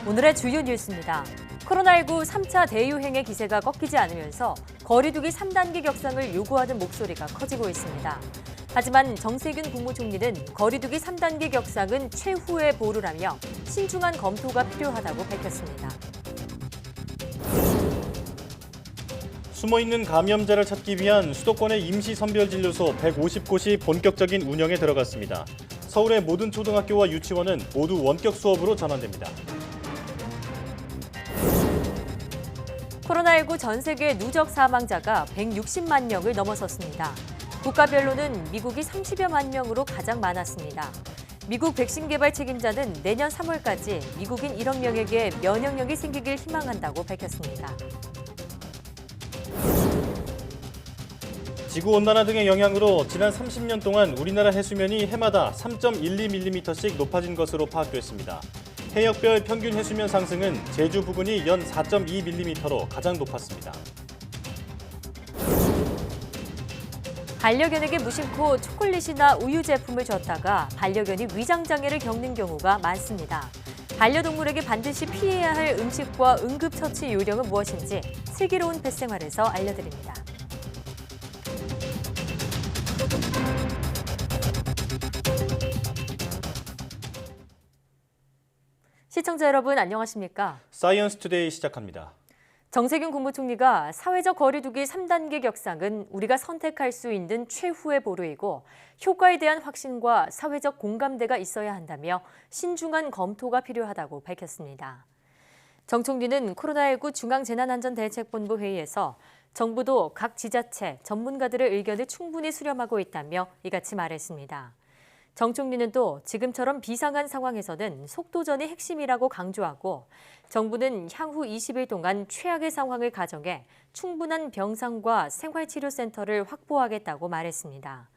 오늘의 주요 뉴스입니다. 코로나19 3차 대유행의 기세가 꺾이지 않으면서 거리두기 3단계 격상을 요구하는 목소리가 커지고 있습니다. 하지만 정세균 국무총리는 거리두기 3단계 격상은 최후의 보루라며 신중한 검토가 필요하다고 밝혔습니다. 숨어있는 감염자를 찾기 위한 수도권의 임시선별진료소 150곳이 본격적인 운영에 들어갔습니다. 서울의 모든 초등학교와 유치원은 모두 원격 수업으로 전환됩니다. 코로나19 전 세계 누적 사망자가 160만 명을 넘어섰습니다. 국가별로는 미국이 30여만 명으로 가장 많았습니다. 미국 백신 개발 책임자는 내년 3월까지 미국인 1억 명에게 면역력이 생기길 희망한다고 밝혔습니다. 지구온난화 등의 영향으로 지난 30년 동안 우리나라 해수면이 해마다 3.12mm씩 높아진 것으로 파악됐습니다. 해역별 평균 해수면 상승은 제주 부근이 연 4.2mm로 가장 높았습니다. 반려견에게 무심코 초콜릿이나 우유 제품을 줬다가 반려견이 위장장애를 겪는 경우가 많습니다. 반려동물에게 반드시 피해야 할 음식과 응급처치 요령은 무엇인지 슬기로운 펫생활에서 알려드립니다. 시청자 여러분 안녕하십니까? 사이언스 투데이 시작합니다. 정세균 국무총리가 사회적 거리두기 3단계 격상은 우리가 선택할 수 있는 최후의 보루이고 효과에 대한 확신과 사회적 공감대가 있어야 한다며 신중한 검토가 필요하다고 밝혔습니다. 정 총리는 코로나19 중앙재난안전대책본부 회의에서 정부도 각 지자체, 전문가들의 의견을 충분히 수렴하고 있다며 이같이 말했습니다. 정 총리는 또 지금처럼 비상한 상황에서는 속도전이 핵심이라고 강조하고 정부는 향후 20일 동안 최악의 상황을 가정해 충분한 병상과 생활치료센터를 확보하겠다고 말했습니다.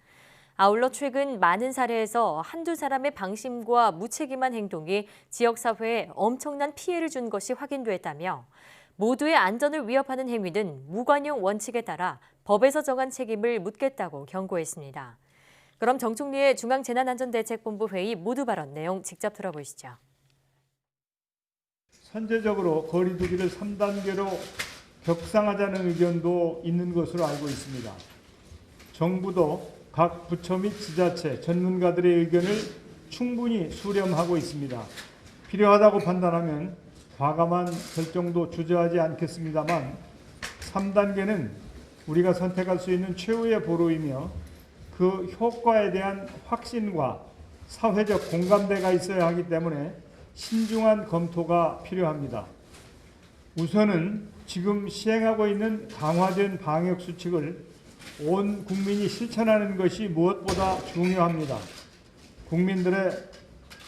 아울러 최근 많은 사례에서 한두 사람의 방심과 무책임한 행동이 지역사회에 엄청난 피해를 준 것이 확인됐다며 모두의 안전을 위협하는 행위는 무관용 원칙에 따라 법에서 정한 책임을 묻겠다고 경고했습니다. 그럼 정 총리의 중앙재난안전대책본부 회의 모두 발언 내용 직접 들어보시죠. 선제적으로 거리두기를 3단계로 격상하자는 의견도 있는 것으로 알고 있습니다. 정부도 각 부처 및 지자체, 전문가들의 의견을 충분히 수렴하고 있습니다. 필요하다고 판단하면 과감한 결정도 주저하지 않겠습니다만 3단계는 우리가 선택할 수 있는 최후의 보루이며 그 효과에 대한 확신과 사회적 공감대가 있어야 하기 때문에 신중한 검토가 필요합니다. 우선은 지금 시행하고 있는 강화된 방역 수칙을 온 국민이 실천하는 것이 무엇보다 중요합니다. 국민들의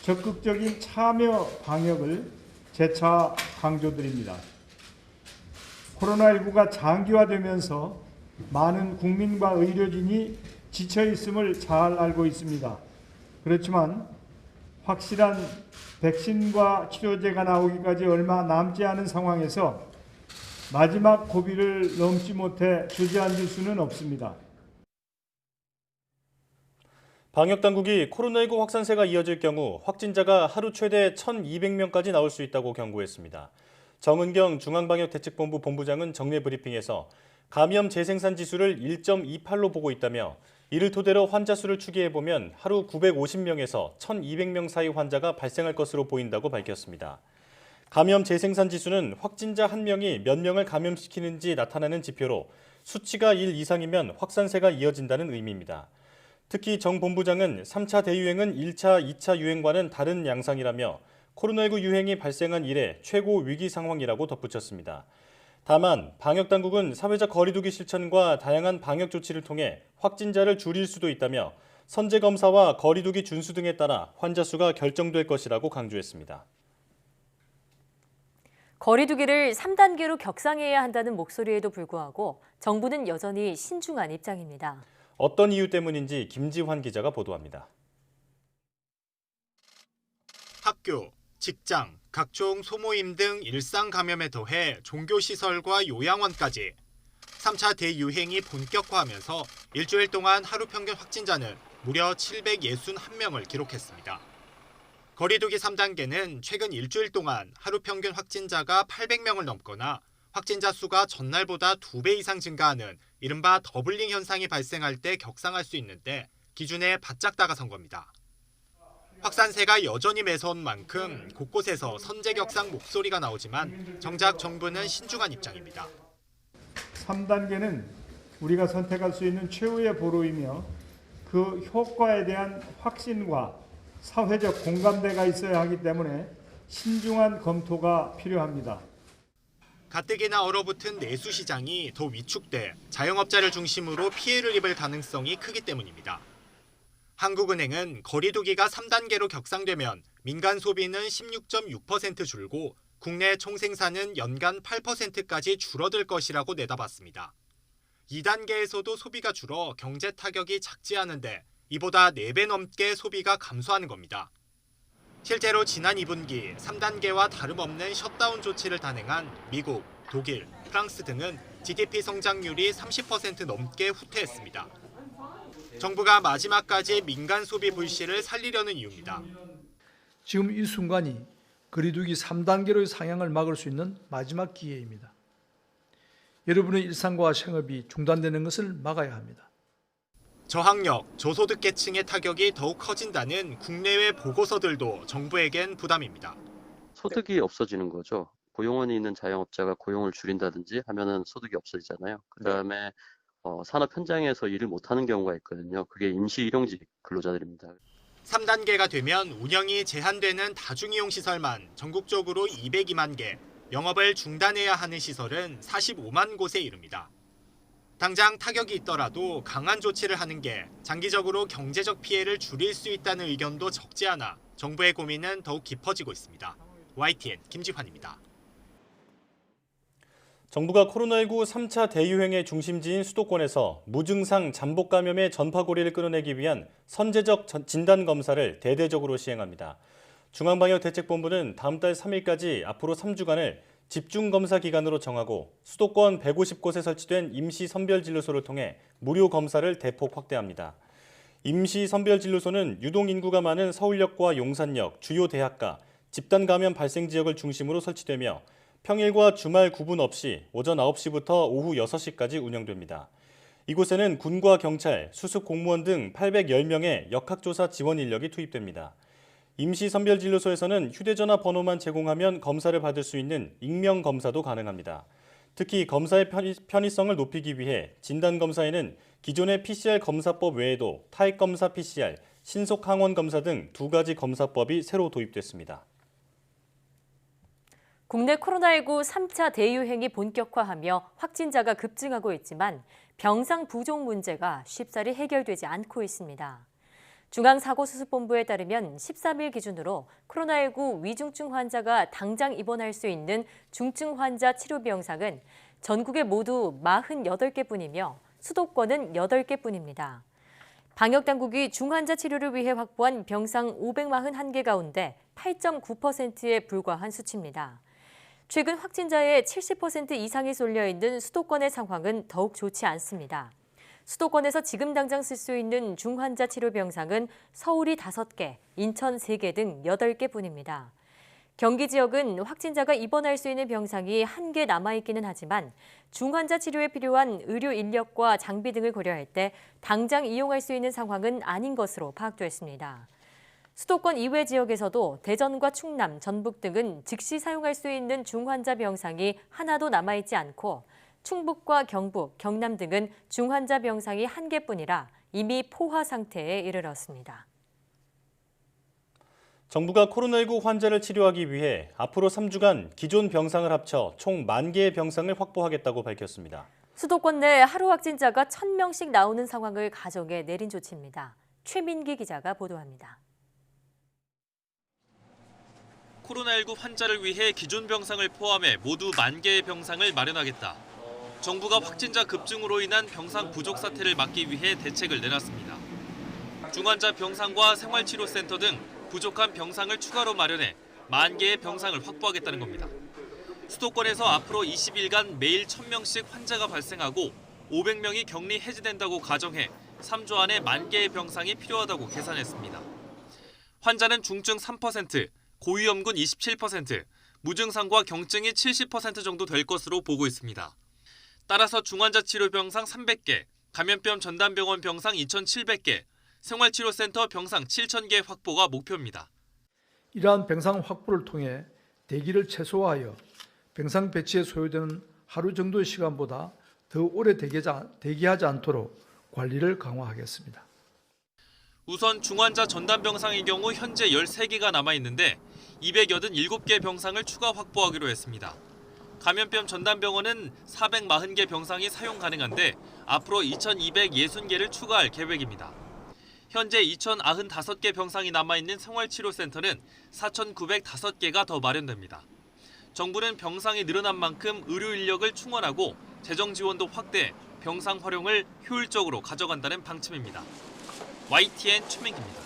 적극적인 참여 방역을 재차 강조드립니다. 코로나19가 장기화되면서 많은 국민과 의료진이 지쳐 있음을 잘 알고 있습니다. 그렇지만 확실한 백신과 치료제가 나오기까지 얼마 남지 않은 상황에서 마지막 고비를 넘지 못해 주저앉을 수는 없습니다. 방역당국이 코로나19 확산세가 이어질 경우 확진자가 하루 최대 1,200명까지 나올 수 있다고 경고했습니다. 정은경 중앙방역대책본부 본부장은 정례 브리핑에서 감염 재생산 지수를 1.28로 보고 있다며 이를 토대로 환자 수를 추계해보면 하루 950명에서 1,200명 사이 환자가 발생할 것으로 보인다고 밝혔습니다. 감염 재생산 지수는 확진자 한 명이 몇 명을 감염시키는지 나타나는 지표로 수치가 1 이상이면 확산세가 이어진다는 의미입니다. 특히 정 본부장은 3차 대유행은 1차, 2차 유행과는 다른 양상이라며 코로나19 유행이 발생한 이래 최고 위기 상황이라고 덧붙였습니다. 다만 방역당국은 사회적 거리두기 실천과 다양한 방역 조치를 통해 확진자를 줄일 수도 있다며 선제검사와 거리두기 준수 등에 따라 환자 수가 결정될 것이라고 강조했습니다. 거리두기를 3단계로 격상해야 한다는 목소리에도 불구하고 정부는 여전히 신중한 입장입니다. 어떤 이유 때문인지 김지환 기자가 보도합니다. 학교, 직장, 각종 소모임 등 일상 감염에 더해 종교시설과 요양원까지 3차 대유행이 본격화하면서 일주일 동안 하루 평균 확진자는 무려 761명을 기록했습니다. 거리두기 3단계는 최근 일주일 동안 하루 평균 확진자가 800명을 넘거나 확진자 수가 전날보다 2배 이상 증가하는 이른바 더블링 현상이 발생할 때 격상할 수 있는데 기준에 바짝 다가선 겁니다. 확산세가 여전히 매서운 만큼 곳곳에서 선제격상 목소리가 나오지만 정작 정부는 신중한 입장입니다. 3단계는 우리가 선택할 수 있는 최후의 보루이며 그 효과에 대한 확신과 사회적 공감대가 있어야 하기 때문에 신중한 검토가 필요합니다. 가뜩이나 얼어붙은 내수 시장이 더 위축돼 자영업자를 중심으로 피해를 입을 가능성이 크기 때문입니다. 한국은행은 거리두기가 3단계로 격상되면 민간 소비는 16.6% 줄고 국내 총생산은 연간 8%까지 줄어들 것이라고 내다봤습니다. 2단계에서도 소비가 줄어 경제 타격이 작지 않은데 이보다 4배 넘게 소비가 감소하는 겁니다. 실제로 지난 2분기 3단계와 다름없는 셧다운 조치를 단행한 미국, 독일, 프랑스 등은 GDP 성장률이 30% 넘게 후퇴했습니다. 정부가 마지막까지 민간 소비 불씨를 살리려는 이유입니다. 지금 이 순간이 거리두기 3단계로의 상향을 막을 수 있는 마지막 기회입니다. 여러분의 일상과 생업이 중단되는 것을 막아야 합니다. 저학력, 저소득 계층의 타격이 더욱 커진다는 국내외 보고서들도 정부에겐 부담입니다. 소득이 없어지는 거죠. 고용원이 있는 자영업자가 고용을 줄인다든지 하면은 소득이 없어지잖아요. 그다음에 산업 현장에서 일을 못하는 경우가 있거든요. 그게 임시 일용직 근로자들입니다. 3단계가 되면 운영이 제한되는 다중이용 시설만 전국적으로 202만 개, 영업을 중단해야 하는 시설은 45만 곳에 이릅니다. 당장 타격이 있더라도 강한 조치를 하는 게 장기적으로 경제적 피해를 줄일 수 있다는 의견도 적지 않아 정부의 고민은 더욱 깊어지고 있습니다. YTN 김지환입니다. 정부가 코로나19 3차 대유행의 중심지인 수도권에서 무증상 잠복 감염의 전파고리를 끊어내기 위한 선제적 진단검사를 대대적으로 시행합니다. 중앙방역대책본부는 다음 달 3일까지 앞으로 3주간을 집중검사 기간으로 정하고 수도권 150곳에 설치된 임시선별진료소를 통해 무료 검사를 대폭 확대합니다. 임시선별진료소는 유동인구가 많은 서울역과 용산역, 주요 대학가, 집단감염 발생 지역을 중심으로 설치되며 평일과 주말 구분 없이 오전 9시부터 오후 6시까지 운영됩니다. 이곳에는 군과 경찰, 수습 공무원 등 810명의 역학조사 지원 인력이 투입됩니다. 임시선별진료소에서는 휴대전화 번호만 제공하면 검사를 받을 수 있는 익명검사도 가능합니다. 특히 검사의 편의성을 높이기 위해 진단검사에는 기존의 PCR 검사법 외에도 타액검사 PCR, 신속항원검사 등 2가지 검사법이 새로 도입됐습니다. 국내 코로나19 3차 대유행이 본격화하며 확진자가 급증하고 있지만 병상 부족 문제가 쉽사리 해결되지 않고 있습니다. 중앙사고수습본부에 따르면 13일 기준으로 코로나19 위중증 환자가 당장 입원할 수 있는 중증 환자 치료 병상은 전국에 모두 48개뿐이며 수도권은 8개뿐입니다. 방역당국이 중환자 치료를 위해 확보한 병상 541개 가운데 8.9%에 불과한 수치입니다. 최근 확진자의 70% 이상이 쏠려있는 수도권의 상황은 더욱 좋지 않습니다. 수도권에서 지금 당장 쓸 수 있는 중환자 치료 병상은 서울이 5개, 인천 3개 등 8개뿐입니다. 경기 지역은 확진자가 입원할 수 있는 병상이 1개 남아있기는 하지만 중환자 치료에 필요한 의료 인력과 장비 등을 고려할 때 당장 이용할 수 있는 상황은 아닌 것으로 파악됐습니다. 수도권 이외 지역에서도 대전과 충남, 전북 등은 즉시 사용할 수 있는 중환자 병상이 하나도 남아있지 않고 충북과 경북, 경남 등은 중환자 병상이 1개뿐이라 이미 포화 상태에 이르렀습니다. 정부가 코로나19 환자를 치료하기 위해 앞으로 3주간 기존 병상을 합쳐 총 10,000개의 병상을 확보하겠다고 밝혔습니다. 수도권 내 하루 확진자가 1,000명씩 나오는 상황을 가정해 내린 조치입니다. 최민기 기자가 보도합니다. 코로나19 환자를 위해 기존 병상을 포함해 모두 10,000개의 병상을 마련하겠다. 정부가 확진자 급증으로 인한 병상 부족 사태를 막기 위해 대책을 내놨습니다. 중환자 병상과 생활치료센터 등 부족한 병상을 추가로 마련해 10,000개의 병상을 확보하겠다는 겁니다. 수도권에서 앞으로 20일간 매일 1,000명씩 환자가 발생하고 500명이 격리 해제된다고 가정해 3주 안에 10,000개의 병상이 필요하다고 계산했습니다. 환자는 중증 3%, 고위험군 27%, 무증상과 경증이 70% 정도 될 것으로 보고 있습니다. 따라서 중환자 치료 병상 300개, 감염병 전담병원 병상 2,700개, 생활치료센터 병상 7,000개 확보가 목표입니다. 이러한 병상 확보를 통해 대기를 최소화하여 병상 배치에 소요되는 하루 정도의 시간보다 더 오래 대기하지 않도록 관리를 강화하겠습니다. 우선 중환자 전담병상의 경우 현재 13개가 남아있는데 287개 병상을 추가 확보하기로 했습니다. 감염병 전담병원은 440개 병상이 사용 가능한데 앞으로 2,260개를 추가할 계획입니다. 현재 2,095개 병상이 남아있는 생활치료센터는 4,905개가 더 마련됩니다. 정부는 병상이 늘어난 만큼 의료 인력을 충원하고 재정 지원도 확대, 병상 활용을 효율적으로 가져간다는 방침입니다. YTN 최민기입니다.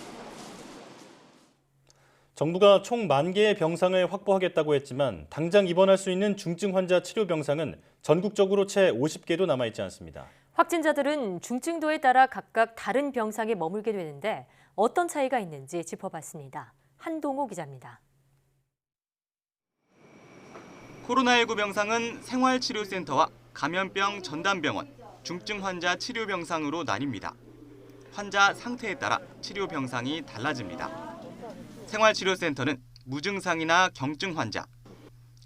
정부가 총 10,000개의 병상을 확보하겠다고 했지만 당장 입원할 수 있는 중증 환자 치료 병상은 전국적으로 채 50개도 남아있지 않습니다. 확진자들은 중증도에 따라 각각 다른 병상에 머물게 되는데 어떤 차이가 있는지 짚어봤습니다. 한동호 기자입니다. 코로나19 병상은 생활치료센터와 감염병 전담병원, 중증 환자 치료 병상으로 나뉩니다. 환자 상태에 따라 치료 병상이 달라집니다. 생활치료센터는 무증상이나 경증 환자,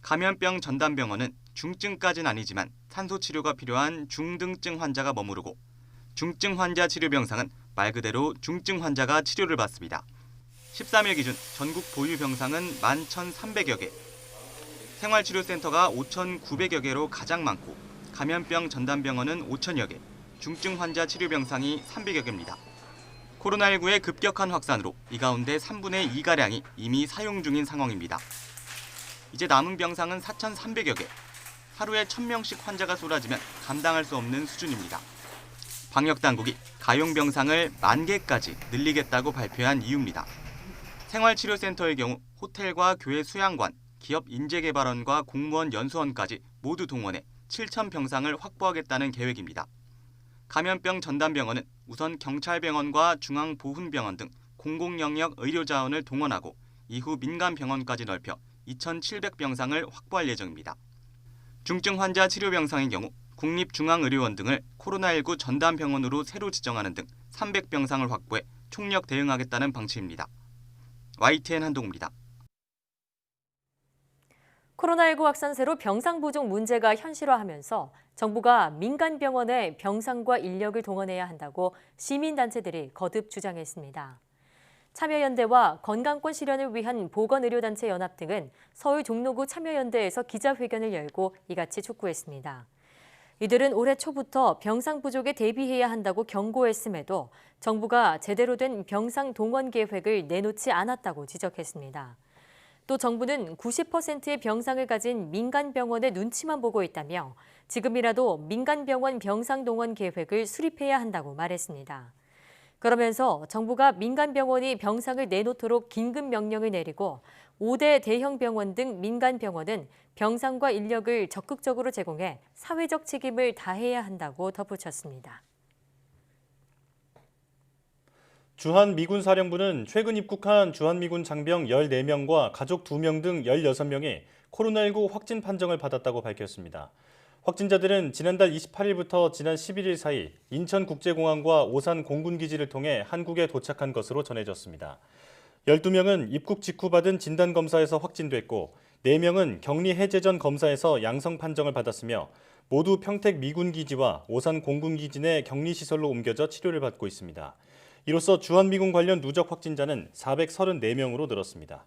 감염병 전담병원은 중증까지는 아니지만 산소 치료가 필요한 중등증 환자가 머무르고 중증 환자 치료 병상은 말 그대로 중증 환자가 치료를 받습니다. 13일 기준 전국 보유 병상은 11,300여 개, 생활치료센터가 5,900여 개로 가장 많고 감염병 전담병원은 5,000여 개, 중증 환자 치료 병상이 300여 개입니다. 코로나19의 급격한 확산으로 이 가운데 3분의 2가량이 이미 사용 중인 상황입니다. 이제 남은 병상은 4,300여 개, 하루에 1,000명씩 환자가 쏟아지면 감당할 수 없는 수준입니다. 방역당국이 가용 병상을 10,000개까지 늘리겠다고 발표한 이유입니다. 생활치료센터의 경우 호텔과 교회 수양관, 기업 인재개발원과 공무원 연수원까지 모두 동원해 7,000병상을 확보하겠다는 계획입니다. 감염병 전담병원은 우선 경찰병원과 중앙보훈병원 등 공공영역 의료자원을 동원하고 이후 민간병원까지 넓혀 2,700병상을 확보할 예정입니다. 중증 환자 치료병상의 경우 국립중앙의료원 등을 코로나19 전담병원으로 새로 지정하는 등 300병상을 확보해 총력 대응하겠다는 방침입니다. YTN 한동우입니다. 코로나19 확산세로 병상 부족 문제가 현실화하면서 정부가 민간 병원에 병상과 인력을 동원해야 한다고 시민단체들이 거듭 주장했습니다. 참여연대와 건강권 실현을 위한 보건의료단체 연합 등은 서울 종로구 참여연대에서 기자회견을 열고 이같이 촉구했습니다. 이들은 올해 초부터 병상 부족에 대비해야 한다고 경고했음에도 정부가 제대로 된 병상 동원 계획을 내놓지 않았다고 지적했습니다. 또 정부는 90%의 병상을 가진 민간병원의 눈치만 보고 있다며 지금이라도 민간병원 병상 동원 계획을 수립해야 한다고 말했습니다. 그러면서 정부가 민간병원이 병상을 내놓도록 긴급 명령을 내리고 5대 대형 병원 등 민간병원은 병상과 인력을 적극적으로 제공해 사회적 책임을 다해야 한다고 덧붙였습니다. 주한미군사령부는 최근 입국한 주한미군 장병 14명과 가족 2명 등 16명이 코로나19 확진 판정을 받았다고 밝혔습니다. 확진자들은 지난달 28일부터 지난 11일 사이 인천국제공항과 오산 공군기지를 통해 한국에 도착한 것으로 전해졌습니다. 12명은 입국 직후 받은 진단검사에서 확진됐고 4명은 격리 해제 전 검사에서 양성 판정을 받았으며 모두 평택 미군기지와 오산 공군기지 내 격리시설로 옮겨져 치료를 받고 있습니다. 이로써 주한미군 관련 누적 확진자는 434명으로 늘었습니다.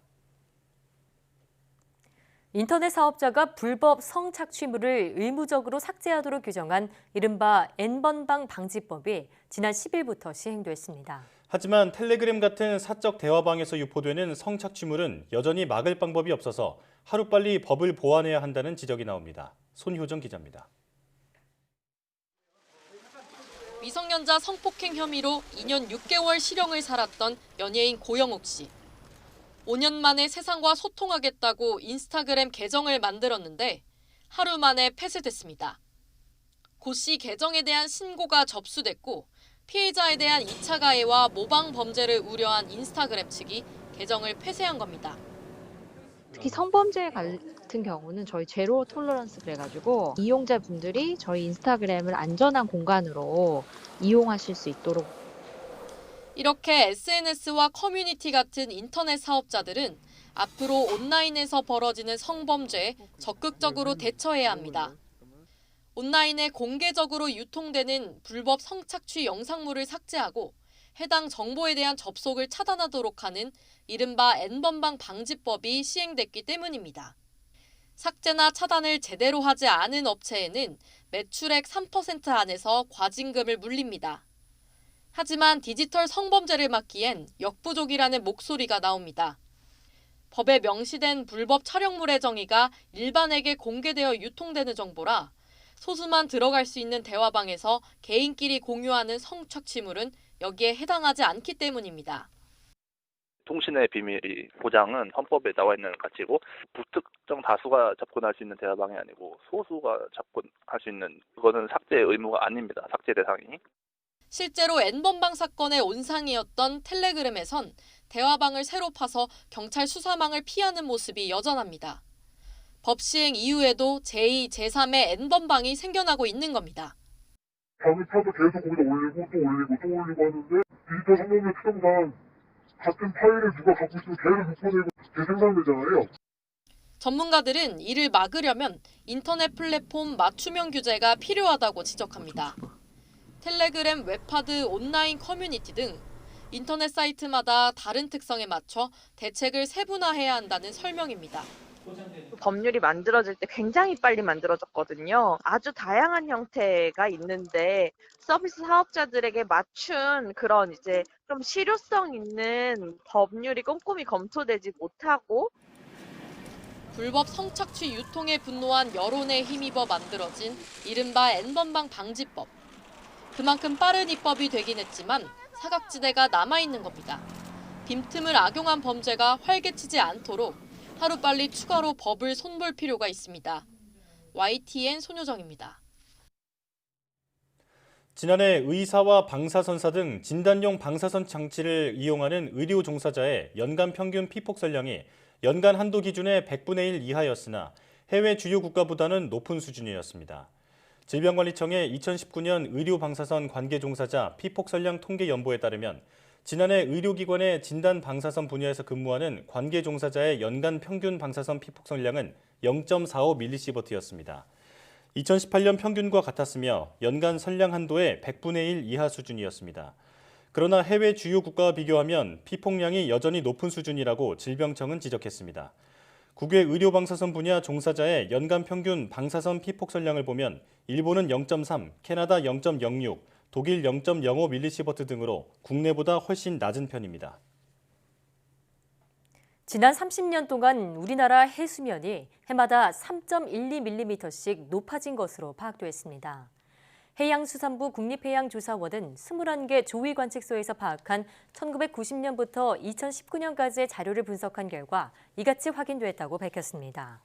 인터넷 사업자가 불법 성착취물을 의무적으로 삭제하도록 규정한 이른바 N번방 방지법이 지난 10일부터 시행됐습니다. 하지만 텔레그램 같은 사적 대화방에서 유포되는 성착취물은 여전히 막을 방법이 없어서 하루빨리 법을 보완해야 한다는 지적이 나옵니다. 손효정 기자입니다. 미성년자 성폭행 혐의로 2년 6개월 실형을 살았던 연예인 고영욱 씨. 5년 만에 세상과 소통하겠다고 인스타그램 계정을 만들었는데 하루 만에 폐쇄됐습니다. 고 씨 계정에 대한 신고가 접수됐고 피해자에 대한 2차 가해와 모방 범죄를 우려한 인스타그램 측이 계정을 폐쇄한 겁니다. 특히 성범죄 같은 경우는 저희 제로 톨러런스 그래가지고 이용자분들이 저희 인스타그램을 안전한 공간으로 이용하실 수 있도록. 이렇게 SNS와 커뮤니티 같은 인터넷 사업자들은 앞으로 온라인에서 벌어지는 성범죄에 적극적으로 대처해야 합니다. 온라인에 공개적으로 유통되는 불법 성착취 영상물을 삭제하고 해당 정보에 대한 접속을 차단하도록 하는 이른바 N번방 방지법이 시행됐기 때문입니다. 삭제나 차단을 제대로 하지 않은 업체에는 매출액 3% 안에서 과징금을 물립니다. 하지만 디지털 성범죄를 막기엔 역부족이라는 목소리가 나옵니다. 법에 명시된 불법 촬영물의 정의가 일반에게 공개되어 유통되는 정보라 소수만 들어갈 수 있는 대화방에서 개인끼리 공유하는 성착취물은 여기에 해당하지 않기 때문입니다. 통신의 비밀 보장은 헌법에 나와 있는 가치고 불특정 다수가 접근할 수 있는 대화방이 아니고 소수가 접근할 수 있는 그거는 삭제 의무가 아닙니다. 삭제 대상이. 실제로 N번방 사건의 온상이었던 텔레그램에선 대화방을 새로 파서 경찰 수사망을 피하는 모습이 여전합니다. 법 시행 이후에도 제2, 제3의 N번방이 생겨나고 있는 겁니다. 방을 파도 계속 거기다 올리고 또 올리고 또 올리고 하는데 디지털 성범죄 특성상 같은 파일을 누가 갖고 있으면 계속 묶어내고 재생산되잖아요. 전문가들은 이를 막으려면 인터넷 플랫폼 맞춤형 규제가 필요하다고 지적합니다. 텔레그램, 웹하드, 온라인 커뮤니티 등 인터넷 사이트마다 다른 특성에 맞춰 대책을 세분화해야 한다는 설명입니다. 법률이 만들어질 때 굉장히 빨리 만들어졌거든요. 아주 다양한 형태가 있는데 서비스 사업자들에게 맞춘 그런 이제 좀 실효성 있는 법률이 꼼꼼히 검토되지 못하고 불법 성착취 유통에 분노한 여론에 힘입어 만들어진 이른바 N번방 방지법. 그만큼 빠른 입법이 되긴 했지만 사각지대가 남아있는 겁니다. 빈틈을 악용한 범죄가 활개치지 않도록 하루빨리 추가로 법을 손볼 필요가 있습니다. YTN 손효정입니다. 지난해 의사와 방사선사 등 진단용 방사선 장치를 이용하는 의료 종사자의 연간 평균 피폭설량이 연간 한도 기준의 100분의 1 이하였으나 해외 주요 국가보다는 높은 수준이었습니다. 질병관리청의 2019년 의료 방사선 관계 종사자 피폭설량 통계 연보에 따르면 지난해 의료기관의 진단 방사선 분야에서 근무하는 관계 종사자의 연간 평균 방사선 피폭설량은 0.45mS였습니다. 2018년 평균과 같았으며 연간 선량 한도의 100분의 1 이하 수준이었습니다. 그러나 해외 주요 국가와 비교하면 피폭량이 여전히 높은 수준이라고 질병청은 지적했습니다. 국외 의료방사선 분야 종사자의 연간 평균 방사선 피폭설량을 보면 일본은 0.3, 캐나다 0.06, 독일 0.05mS 등으로 국내보다 훨씬 낮은 편입니다. 지난 30년 동안 우리나라 해수면이 해마다 3.12mm씩 높아진 것으로 파악됐습니다. 해양수산부 국립해양조사원은 21개 조위관측소에서 파악한 1990년부터 2019년까지의 자료를 분석한 결과 이같이 확인됐다고 밝혔습니다.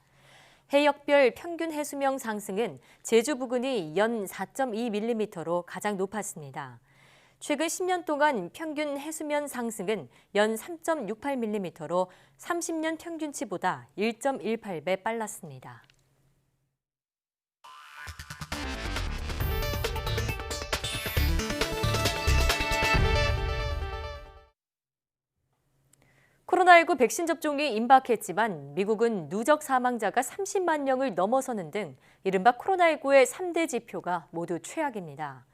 해역별 평균 해수면 상승은 제주 부근이 연 4.2mm로 가장 높았습니다. 최근 10년 동안 평균 해수면 상승은 연 3.68mm로 30년 평균치보다 1.18배 빨랐습니다. 코로나19 백신 접종이 임박했지만 미국은 누적 사망자가 30만 명을 넘어서는 등 이른바 코로나19의 3대 지표가 모두 최악입니다.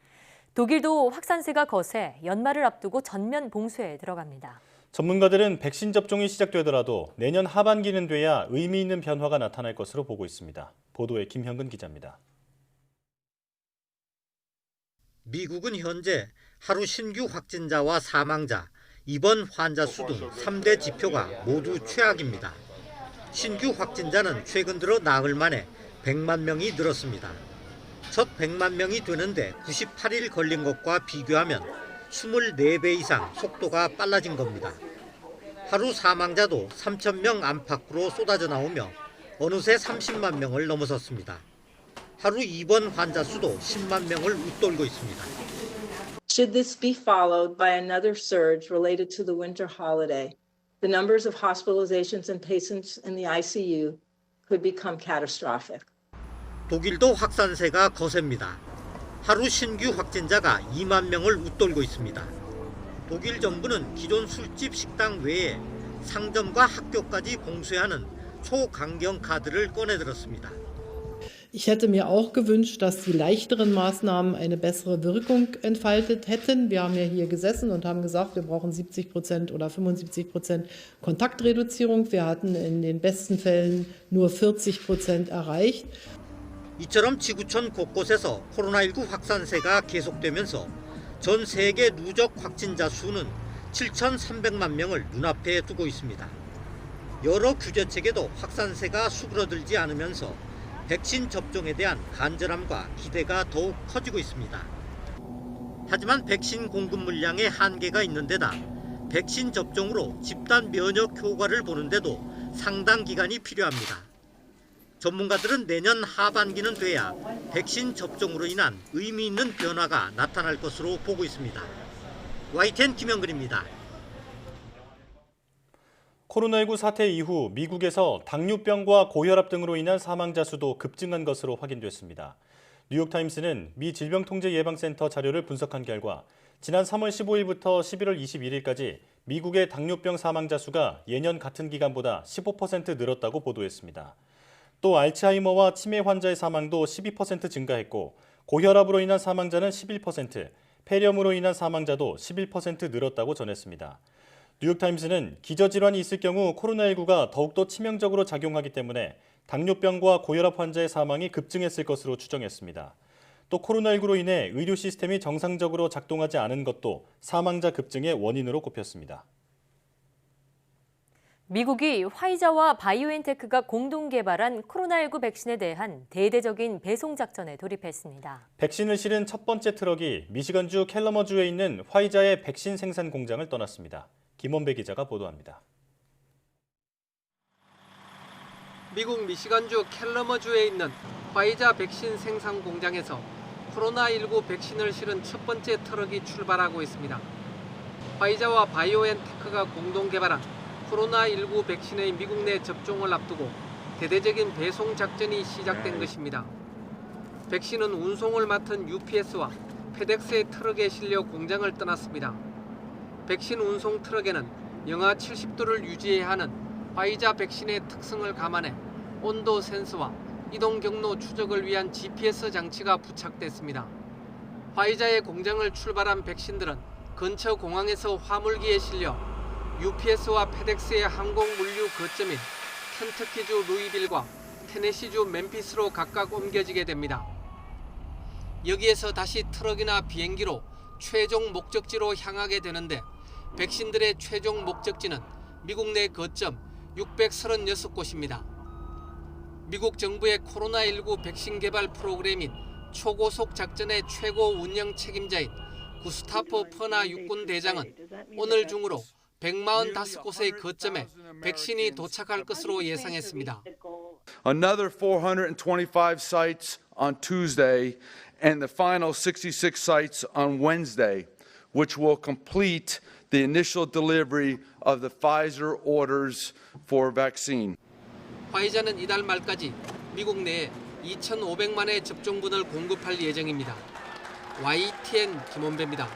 독일도 확산세가 거세 연말을 앞두고 전면 봉쇄에 들어갑니다. 전문가들은 백신 접종이 시작되더라도 내년 하반기는 돼야 의미 있는 변화가 나타날 것으로 보고 있습니다. 보도에 김형근 기자입니다. 미국은 현재 하루 신규 확진자와 사망자, 입원 환자 수 등 3대 지표가 모두 최악입니다. 신규 확진자는 최근 들어 나흘 만에 100만 명이 늘었습니다. 첫 100만 명이 되는데 98일 걸린 것과 비교하면 24배 이상 속도가 빨라진 겁니다. 하루 사망자도 3,000명 안팎으로 쏟아져 나오며 어느새 30만 명을 넘어섰습니다. 하루 입원 환자 수도 10만 명을 웃돌고 있습니다. Should this be followed by another surge related to the winter holiday? the numbers of hospitalizations and patients in the ICU could become catastrophic. 독일도 확산세가 거셉니다. 하루 신규 확진자가 2만 명을 웃돌고 있습니다. 독일 정부는 기존 술집 식당 외에 상점과 학교까지 봉쇄하는 초강경 카드를 꺼내들었습니다. Ich hätte mir auch gewünscht, dass die leichteren Maßnahmen eine bessere Wirkung entfaltet hätten. Wir haben ja hier gesessen und haben gesagt, wir brauchen 70% oder 75% Kontaktreduzierung. Wir hatten in den besten Fällen nur 40% erreicht. 이처럼 지구촌 곳곳에서 코로나19 확산세가 계속되면서 전 세계 누적 확진자 수는 7,300만 명을 눈앞에 두고 있습니다. 여러 규제책에도 확산세가 수그러들지 않으면서 백신 접종에 대한 간절함과 기대가 더욱 커지고 있습니다. 하지만 백신 공급 물량에 한계가 있는 데다 백신 접종으로 집단 면역 효과를 보는데도 상당 기간이 필요합니다. 전문가들은 내년 하반기는 돼야 백신 접종으로 인한 의미 있는 변화가 나타날 것으로 보고 있습니다. YTN 김영근입니다. 코로나19 사태 이후 미국에서 당뇨병과 고혈압 등으로 인한 사망자 수도 급증한 것으로 확인됐습니다. 뉴욕타임스는 미 질병통제예방센터 자료를 분석한 결과 지난 3월 15일부터 11월 21일까지 미국의 당뇨병 사망자 수가 예년 같은 기간보다 15% 늘었다고 보도했습니다. 또 알츠하이머와 치매 환자의 사망도 12% 증가했고 고혈압으로 인한 사망자는 11%, 폐렴으로 인한 사망자도 11% 늘었다고 전했습니다. 뉴욕타임스는 기저질환이 있을 경우 코로나19가 더욱더 치명적으로 작용하기 때문에 당뇨병과 고혈압 환자의 사망이 급증했을 것으로 추정했습니다. 또 코로나19로 인해 의료 시스템이 정상적으로 작동하지 않은 것도 사망자 급증의 원인으로 꼽혔습니다. 미국이 화이자와 바이오엔테크가 공동 개발한 코로나19 백신에 대한 대대적인 배송 작전에 돌입했습니다. 백신을 실은 첫 번째 트럭이 미시건주 캘러머주에 있는 화이자의 백신 생산 공장을 떠났습니다. 김원배 기자가 보도합니다. 미국 미시건주 캘러머주에 있는 화이자 백신 생산 공장에서 코로나19 백신을 실은 첫 번째 트럭이 출발하고 있습니다. 화이자와 바이오엔테크가 공동 개발한 코로나19 백신의 미국 내 접종을 앞두고 대대적인 배송 작전이 시작된 것입니다. 백신은 운송을 맡은 UPS와 페덱스의 트럭에 실려 공장을 떠났습니다. 백신 운송 트럭에는 영하 70도를 유지해야 하는 화이자 백신의 특성을 감안해 온도 센서와 이동 경로 추적을 위한 GPS 장치가 부착됐습니다. 화이자의 공장을 출발한 백신들은 근처 공항에서 화물기에 실려 UPS와 페덱스의 항공 물류 거점인 켄터키주 루이빌과 테네시주 멤피스로 각각 옮겨지게 됩니다. 여기에서 다시 트럭이나 비행기로 최종 목적지로 향하게 되는데 백신들의 최종 목적지는 미국 내 거점 636곳입니다. 미국 정부의 코로나19 백신 개발 프로그램인 초고속 작전의 최고 운영 책임자인 구스타프 퍼나 육군 대장은 오늘 중으로 145곳의 거점에 백신이 도착할 것으로 예상했습니다. Another 425 sites on Tuesday and the final 66 sites on Wednesday, which will complete the initial delivery of the Pfizer orders for vaccine. 화이자는 이달 말까지 미국 내에 2,500만의 접종분을 공급할 예정입니다. YTN 김원배입니다.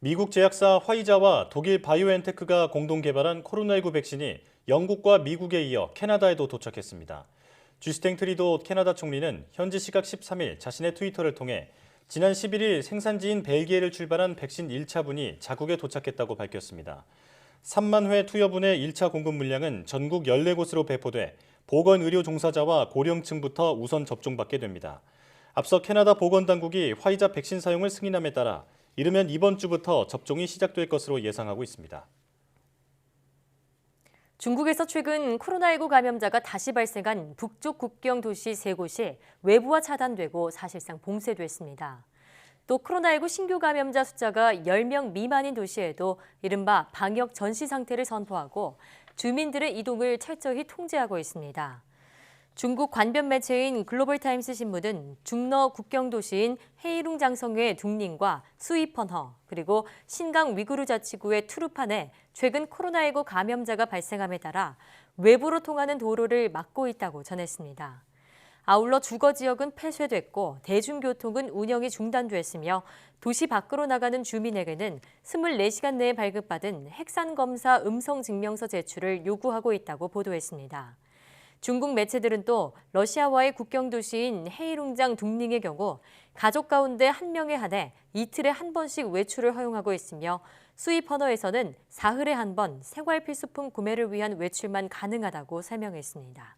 미국 제약사 화이자와 독일 바이오엔테크가 공동 개발한 코로나19 백신이 영국과 미국에 이어 캐나다에도 도착했습니다. 주스탱 트리도 캐나다 총리는 현지 시각 13일 자신의 트위터를 통해 지난 11일 생산지인 벨기에를 출발한 백신 1차분이 자국에 도착했다고 밝혔습니다. 3만 회 투여분의 1차 공급 물량은 전국 14곳으로 배포돼 보건의료 종사자와 고령층부터 우선 접종받게 됩니다. 앞서 캐나다 보건당국이 화이자 백신 사용을 승인함에 따라 이르면 이번 주부터 접종이 시작될 것으로 예상하고 있습니다. 중국에서 최근 코로나19 감염자가 다시 발생한 북쪽 국경 도시 3곳이 외부와 차단되고 사실상 봉쇄됐습니다. 또 코로나19 신규 감염자 숫자가 10명 미만인 도시에도 이른바 방역 전시 상태를 선포하고 주민들의 이동을 철저히 통제하고 있습니다. 중국 관변 매체인 글로벌타임스 신문은 중러 국경도시인 헤이룽 장성의 둥닝과 수이펀허 그리고 신강 위구르 자치구의 투르판에 최근 코로나19 감염자가 발생함에 따라 외부로 통하는 도로를 막고 있다고 전했습니다. 아울러 주거 지역은 폐쇄됐고 대중교통은 운영이 중단됐으며 도시 밖으로 나가는 주민에게는 24시간 내에 발급받은 핵산검사 음성증명서 제출을 요구하고 있다고 보도했습니다. 중국 매체들은 또 러시아와의 국경 도시인 헤이룽장 둥닝의 경우 가족 가운데 한 명에 한해 이틀에 한 번씩 외출을 허용하고 있으며 수입헌어에서는 사흘에 한 번 생활 필수품 구매를 위한 외출만 가능하다고 설명했습니다.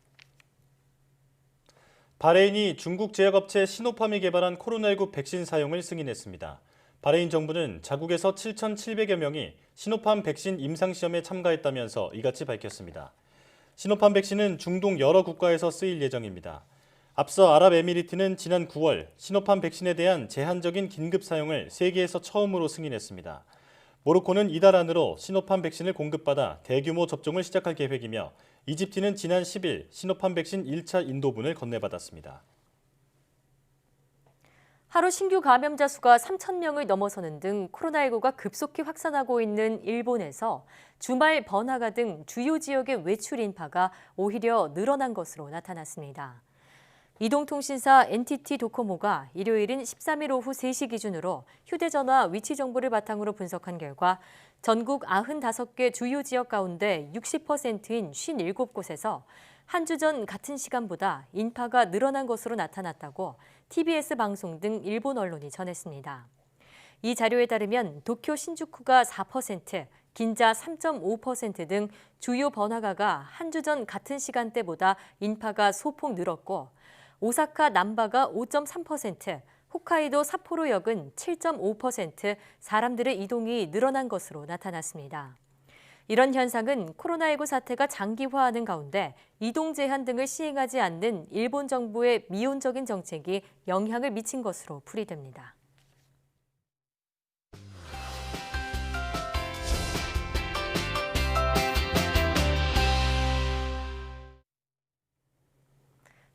바레인이 중국 제약업체 시노팜이 개발한 코로나19 백신 사용을 승인했습니다. 바레인 정부는 자국에서 7,700여 명이 시노팜 백신 임상시험에 참가했다면서 이같이 밝혔습니다. 시노팜 백신은 중동 여러 국가에서 쓰일 예정입니다. 앞서 아랍에미리트는 지난 9월 시노팜 백신에 대한 제한적인 긴급 사용을 세계에서 처음으로 승인했습니다. 모로코는 이달 안으로 시노팜 백신을 공급받아 대규모 접종을 시작할 계획이며 이집트는 지난 10일 시노팜 백신 1차 인도분을 건네받았습니다. 하루 신규 감염자 수가 3,000명을 넘어서는 등 코로나19가 급속히 확산하고 있는 일본에서 주말 번화가 등 주요 지역의 외출 인파가 오히려 늘어난 것으로 나타났습니다. 이동통신사 NTT 도코모가 일요일인 13일 오후 3시 기준으로 휴대전화 위치 정보를 바탕으로 분석한 결과 전국 95개 주요 지역 가운데 60%인 57곳에서 한 주 전 같은 시간보다 인파가 늘어난 것으로 나타났다고 TBS 방송 등 일본 언론이 전했습니다. 이 자료에 따르면 도쿄 신주쿠가 4%, 긴자 3.5% 등 주요 번화가가 한 주 전 같은 시간대보다 인파가 소폭 늘었고 오사카 남바가 5.3%, 홋카이도 삿포로역은 7.5% 사람들의 이동이 늘어난 것으로 나타났습니다. 이런 현상은 코로나19 사태가 장기화하는 가운데 이동 제한 등을 시행하지 않는 일본 정부의 미온적인 정책이 영향을 미친 것으로 풀이됩니다.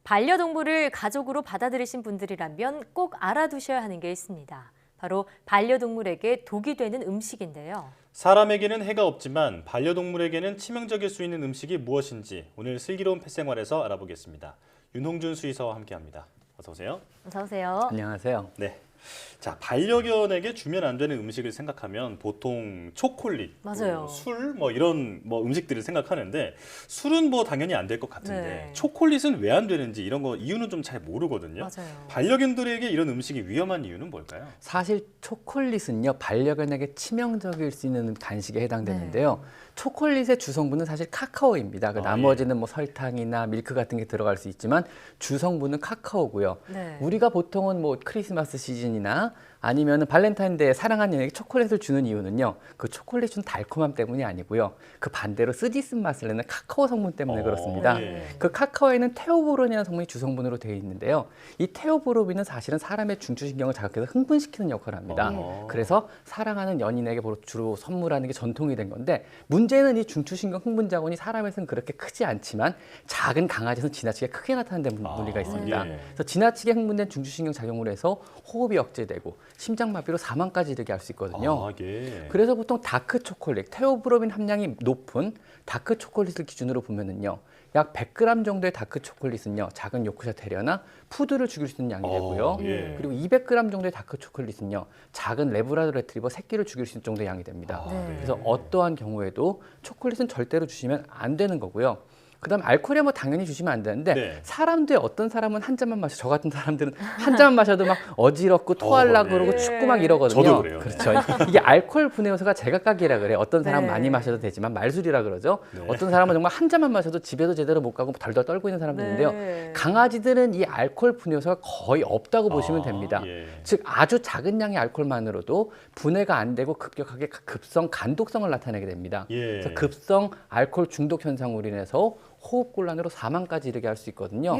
반려동물을 가족으로 받아들이신 분들이라면 꼭 알아두셔야 하는 게 있습니다. 바로 반려동물에게 독이 되는 음식인데요. 사람에게는 해가 없지만 반려동물에게는 치명적일 수 있는 음식이 무엇인지 오늘 슬기로운 펫생활에서 알아보겠습니다. 윤홍준 수의사와 함께합니다. 어서 오세요. 어서 오세요. 안녕하세요. 네. 자, 반려견에게 주면 안 되는 음식을 생각하면 보통 초콜릿, 맞아요. 술, 이런 음식들을 생각하는데 술은 당연히 안 될 것 같은데 네. 초콜릿은 왜 안 되는지 이런 거 이유는 좀 잘 모르거든요. 맞아요. 반려견들에게 이런 음식이 위험한 이유는 뭘까요? 사실 초콜릿은요, 반려견에게 치명적일 수 있는 간식에 해당되는데요. 초콜릿의 주성분은 사실 카카오입니다. 나머지는 설탕이나 밀크 같은 게 들어갈 수 있지만 주성분은 카카오고요. 네. 우리가 보통은 크리스마스 시즌이나 아니면 발렌타인데이에 사랑하는 연에게 초콜릿을 주는 이유는요, 그 초콜릿은 달콤함 때문이 아니고요, 그 반대로 쓰디쓴 맛을 내는 카카오 성분 때문에 그렇습니다. 네. 그 카카오에는 테오브로민이라는 성분이 주성분으로 되어 있는데요, 이 테오브로민은 사실은 사람의 중추신경을 자극해서 흥분시키는 역할을 합니다. 그래서 사랑하는 연인에게 주로 선물하는 게 전통이 된 건데, 문제는 이 중추신경 흥분 자원이 사람에서는 그렇게 크지 않지만 작은 강아지에서는 지나치게 크게 나타나는 물리가 있습니다. 그래서 지나치게 흥분된 중추신경 작용으로 해서 호흡이 억제되고 심장마비로 사망까지 이르게 할 수 있거든요. 그래서 보통 다크 초콜릿, 테오브로민 함량이 높은 다크 초콜릿을 기준으로 보면은요, 약 100g 정도의 다크 초콜릿은요, 작은 요크셔 테리어나 푸드를 죽일 수 있는 양이 되고요. 그리고 200g 정도의 다크 초콜릿은요, 작은 레브라도 레트리버 새끼를 죽일 수 있는 정도의 양이 됩니다. 그래서 어떠한 경우에도 초콜릿은 절대로 주시면 안 되는 거고요. 그다음 알코올이 당연히 주시면 안 되는데 사람들 어떤 사람은 한 잔만 마셔, 저 같은 사람들은 한 잔만 마셔도 막 어지럽고 토하려고 그러고 춥고 막 이러거든요. 저도 그래요. 그렇죠. 이게 알코올 분해 요소가 제각각이라 그래요. 어떤 사람은 많이 마셔도 되지만 말술이라 그러죠. 어떤 사람은 정말 한 잔만 마셔도 집에도 제대로 못 가고 덜덜 떨고 있는 사람도 있는데요. 강아지들은 이 알코올 분해 요소가 거의 없다고 보시면 됩니다. 즉 아주 작은 양의 알코올만으로도 분해가 안 되고 급격하게 급성 간독성을 나타내게 됩니다. 그래서 급성 알코올 중독 현상으로 인해서 호흡곤란으로 사망까지 이르게 할 수 있거든요.